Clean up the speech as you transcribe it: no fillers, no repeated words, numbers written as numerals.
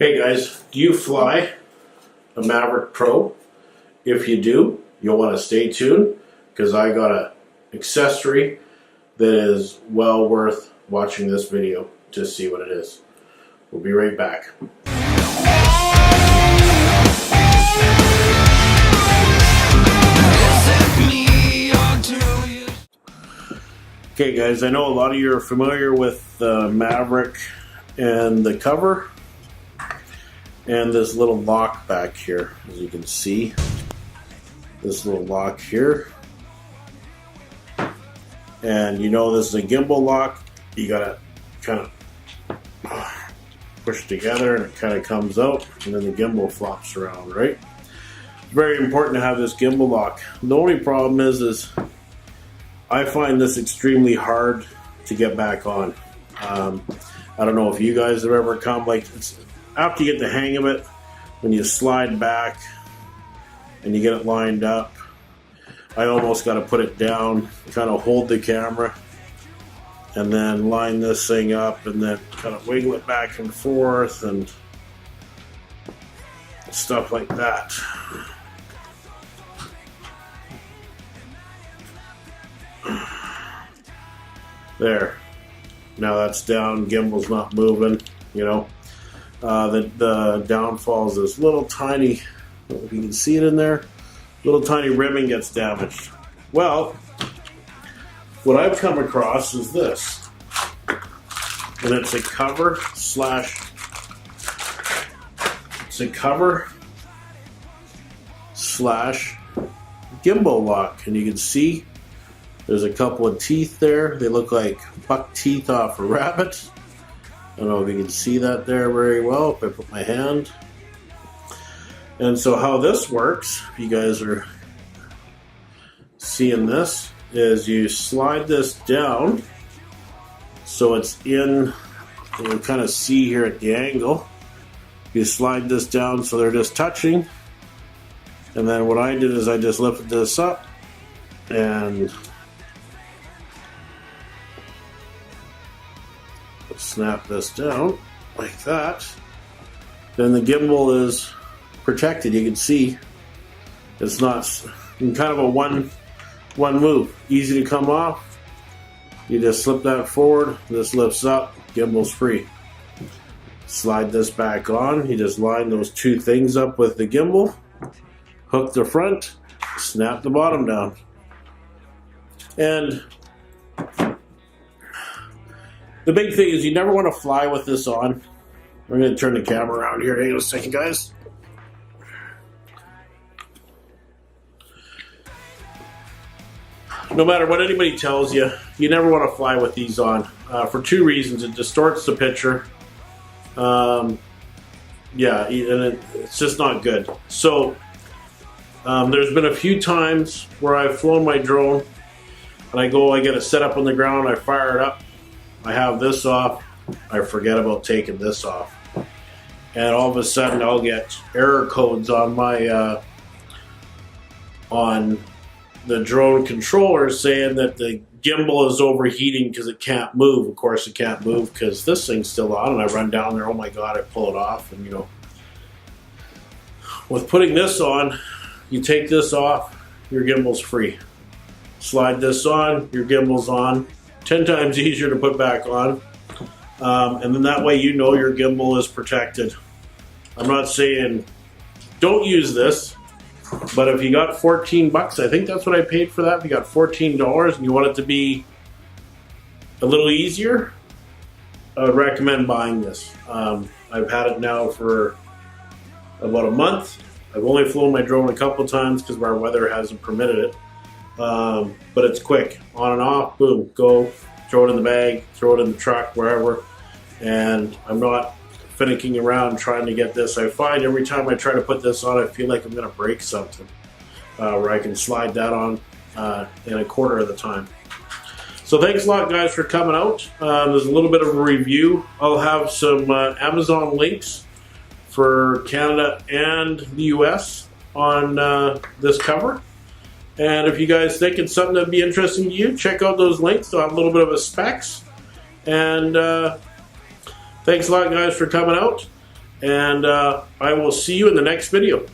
Hey guys, do you fly a Mavic Pro? If you do, you'll want to stay tuned because I got an accessory that is well worth watching this video to see what it is. We'll be right back. Okay guys, I know a lot of you are familiar with the Mavic and the cover and this little lock back here. As you can see, this little lock here, and you know this is a gimbal lock. You gotta kind of push together and it kind of comes out, and then the gimbal flops around, right? Very important to have this gimbal lock. The only problem is I find this extremely hard to get back on. I don't know if you guys have ever come, like, after you get the hang of it, when you slide back and you get it lined up, I almost got to put it down, kind of hold the camera, and then line this thing up, and then kind of wiggle it back and forth and stuff like that. There. Now that's down, gimbal's not moving, you know. The downfall is this little tiny, if you can see it in there, little tiny ribbon gets damaged. Well, what I've come across is this, and it's a cover slash gimbal lock, and you can see there's a couple of teeth there. They look like buck teeth off a rabbit. I don't know if you can see that there very well if I put my hand. And so how this works, if you guys are seeing this, is you slide this down so it's in, you can kind of see here at the angle. You slide this down so they're just touching. And then what I did is I just lifted this up and snap this down like that. Then the gimbal is protected. You can see it's not kind of a one move, easy to come off. You just slip that forward, this lifts up, gimbal's free. Slide this back on. You just line those two things up with the gimbal, hook the front, snap the bottom down, and the big thing is you never want to fly with this on. I'm going to turn the camera around here. Hang on a second, guys. No matter what anybody tells you, you never want to fly with these on for two reasons. It distorts the picture. Yeah, and it's just not good. So there's been a few times where I've flown my drone and I get it set up on the ground, I fire it up, I have this off, I forget about taking this off, and all of a sudden I'll get error codes on my on the drone controller saying that the gimbal is overheating because it can't move. Of course it can't move because this thing's still on, and I run down there, oh my god, I pull it off. And you know, with putting this on, you take this off, your gimbal's free. Slide this on, your gimbal's on. 10 times easier to put back on, and then that way you know your gimbal is protected. I'm not saying don't use this, but if you got 14 bucks, I think that's what I paid for that. If you got $14 and you want it to be a little easier, I would recommend buying this. I've had it now for about a month. I've only flown my drone a couple times because our weather hasn't permitted it. But it's quick, on and off, boom, go, throw it in the bag, throw it in the truck, wherever, and I'm not finicking around trying to get this. I find every time I try to put this on, I feel like I'm going to break something, where I can slide that on in a quarter of the time. So thanks a lot, guys, for coming out. There's a little bit of a review. I'll have some Amazon links for Canada and the US on this cover. And if you guys think it's something that'd be interesting to you, check out those links. They'll have a little bit of a specs. And thanks a lot, guys, for coming out. And I will see you in the next video.